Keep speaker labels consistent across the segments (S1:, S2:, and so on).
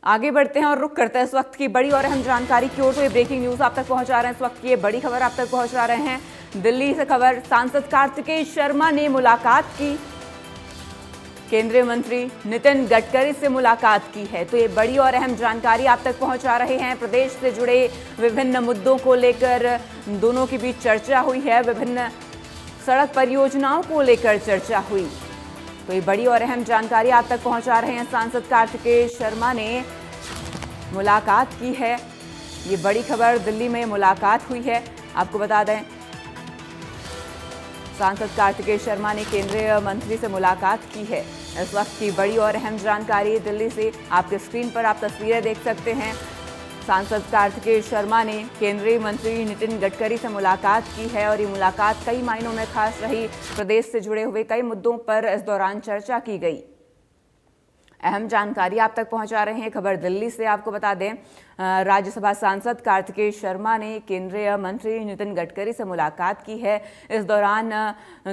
S1: आगे बढ़ते हैं और रुक करते हैं इस वक्त की बड़ी और अहम जानकारी की ओर। तो ये ब्रेकिंग न्यूज आप तक पहुंचा रहे हैं, इस वक्त की ये बड़ी खबर आप तक पहुंचा रहे हैं। दिल्ली से खबर, सांसद कार्तिकेय शर्मा ने मुलाकात की, केंद्रीय मंत्री नितिन गडकरी से मुलाकात की है। तो ये बड़ी और अहम जानकारी आप तक पहुंचा रहे हैं। प्रदेश से जुड़े विभिन्न मुद्दों को लेकर दोनों के बीच चर्चा हुई है, विभिन्न सड़क परियोजनाओं को लेकर चर्चा हुई। तो ये बड़ी और अहम जानकारी आप तक पहुंचा रहे हैं। सांसद कार्तिकेय शर्मा ने मुलाकात की है, ये बड़ी खबर, दिल्ली में मुलाकात हुई है। आपको बता दें, सांसद कार्तिकेय शर्मा ने केंद्रीय मंत्री से मुलाकात की है। इस वक्त की बड़ी और अहम जानकारी दिल्ली से, आपके स्क्रीन पर आप तस्वीरें देख सकते हैं। सांसद कार्तिकेय शर्मा ने केंद्रीय मंत्री नितिन गडकरी से मुलाकात की है और ये मुलाकात कई मायनों में खास रही। प्रदेश से जुड़े हुए कई मुद्दों पर इस दौरान चर्चा की गई। अहम जानकारी आप तक पहुंचा रहे हैं। खबर दिल्ली से आपको बता दें, राज्यसभा सांसद कार्तिकेय शर्मा ने केंद्रीय मंत्री नितिन गडकरी से मुलाकात की है। इस दौरान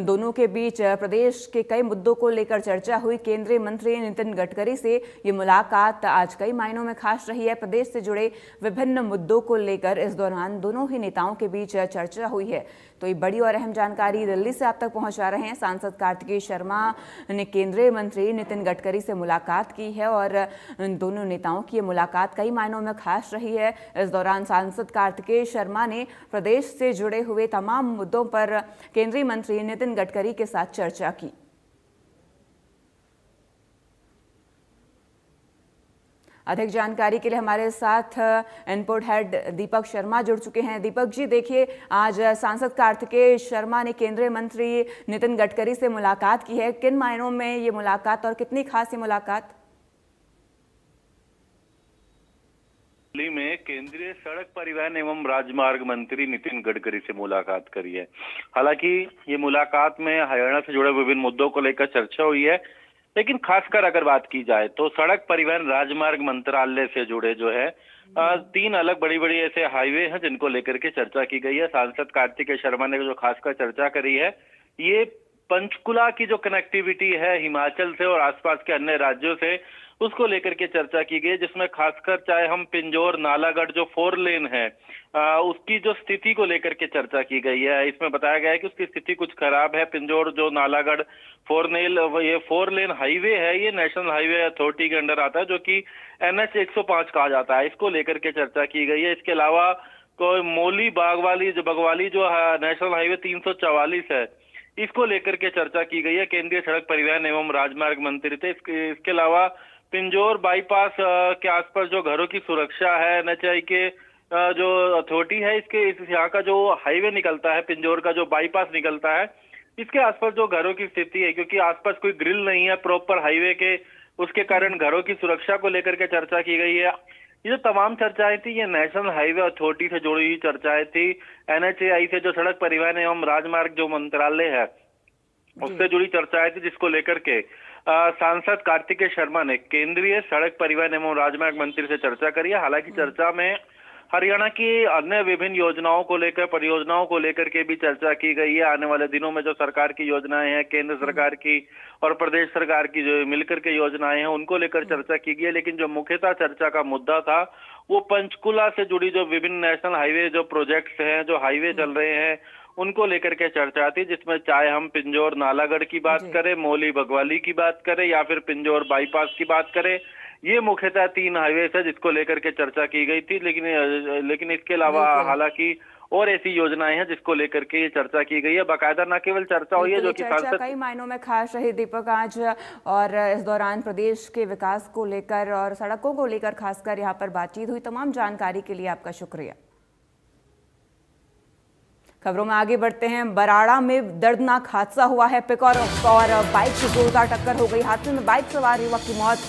S1: दोनों के बीच प्रदेश के कई मुद्दों को लेकर चर्चा हुई। केंद्रीय मंत्री नितिन गडकरी से ये मुलाकात आज कई मायनों में खास रही है। प्रदेश से जुड़े विभिन्न मुद्दों को लेकर इस दौरान दोनों ही नेताओं के बीच चर्चा हुई है। तो ये बड़ी और अहम जानकारी दिल्ली से आप तक पहुंचा रहे हैं। सांसद कार्तिकेय शर्मा ने केंद्रीय मंत्री नितिन गडकरी से मुलाकात की है और दोनों नेताओं की ये मुलाकात कई मायनों में खास रही है। इस दौरान सांसद कार्तिकेय शर्मा ने प्रदेश से जुड़े हुए तमाम मुद्दों पर केंद्रीय मंत्री नितिन गडकरी के साथ चर्चा की। अधिक जानकारी के लिए हमारे साथ इनपुट हेड दीपक शर्मा जुड़ चुके हैं। दीपक जी, देखिए, आज सांसद कार्तिकेय शर्मा ने केंद्रीय मंत्री नितिन गडकरी से मुलाकात की है। किन मायनों में ये मुलाकात और कितनी खास ये मुलाकात?
S2: दिल्ली में केंद्रीय सड़क परिवहन एवं राजमार्ग मंत्री नितिन गडकरी से मुलाकात करी है। हालांकि ये मुलाकात में हरियाणा से जुड़े विभिन्न मुद्दों को लेकर चर्चा हुई है, लेकिन खासकर अगर बात की जाए तो सड़क परिवहन राजमार्ग मंत्रालय से जुड़े जो है 3 अलग बड़ी बड़ी ऐसे हाईवे हैं जिनको लेकर के चर्चा की गई है। सांसद कार्तिकेय शर्मा ने जो खासकर चर्चा करी है, ये पंचकुला की जो कनेक्टिविटी है हिमाचल से और आसपास के अन्य राज्यों से, उसको लेकर के चर्चा की गई, जिसमें खासकर चाहे हम पिंजौर नालागढ़ जो 4 लेन है उसकी जो स्थिति को लेकर के चर्चा की गई है। इसमें बताया गया है कि उसकी स्थिति कुछ खराब है। पिंजौर जो नालागढ़ 4 लेन हाईवे है, ये नेशनल हाईवे अथॉरिटी के अंडर आता है, जो कि NH 105 कहा जाता है। इसको लेकर के चर्चा की गई है। इसके अलावा कोई मोली बगवाली जो नेशनल हाईवे 344 है, इसको लेकर के चर्चा की गई है। केंद्रीय सड़क परिवहन एवं राजमार्ग मंत्री थे। इसके अलावा पिंजौर बाईपास के आसपास जो घरों की सुरक्षा है, NHAI के जो अथॉरिटी है, इस यहाँ का जो हाईवे निकलता है, पिंजौर का जो बाईपास निकलता है, इसके आसपास जो घरों की स्थिति है, क्योंकि आसपास कोई ग्रिल नहीं है प्रॉपर हाईवे के, उसके कारण घरों की सुरक्षा को लेकर के चर्चा की गई है। ये जो तमाम चर्चाएं थी, ये नेशनल हाईवे अथॉरिटी से जुड़ी हुई चर्चाएं थी। NHAI से जो सड़क परिवहन एवं राजमार्ग जो मंत्रालय है, उससे जुड़ी चर्चाएं थी, जिसको लेकर के सांसद कार्तिकेय शर्मा ने केंद्रीय सड़क परिवहन एवं राजमार्ग मंत्री से चर्चा करी है। हालांकि चर्चा में हरियाणा की अन्य विभिन्न योजनाओं को लेकर, परियोजनाओं को लेकर के भी चर्चा की गई है। आने वाले दिनों में जो सरकार की योजनाएं हैं, केंद्र सरकार की और प्रदेश सरकार की जो मिलकर के योजनाएं हैं, उनको लेकर चर्चा की गई है। लेकिन जो मुख्यतः चर्चा का मुद्दा था, वो पंचकुला से जुड़ी जो विभिन्न नेशनल हाईवे जो प्रोजेक्ट्स हैं, जो हाईवे चल रहे हैं, उनको लेकर के चर्चा थी, जिसमें चाहे हम पिंजौर नालागढ़ की बात करें, मोली बगवाली की बात करें या फिर पिंजौर बाईपास की बात करें, ये मुख्यतः 3 हाईवे है जिसको लेकर के चर्चा की गई थी। लेकिन इसके अलावा हालांकि और ऐसी योजनाएं हैं जिसको लेकर के ये चर्चा की गई है। बाकायदा न केवल चर्चा हुई है, जो कि
S1: चर्चा कई मायनों में खास रही दीपक आज, और इस दौरान प्रदेश के विकास को लेकर और सड़कों को लेकर खासकर यहाँ पर बातचीत हुई। तमाम जानकारी के लिए आपका शुक्रिया। खबरों में आगे बढ़ते हैं। बराड़ा में दर्दनाक हादसा हुआ है। पिकअप और बाइक की जोरदार टक्कर हो गई। हादसे में बाइक सवार युवक की मौत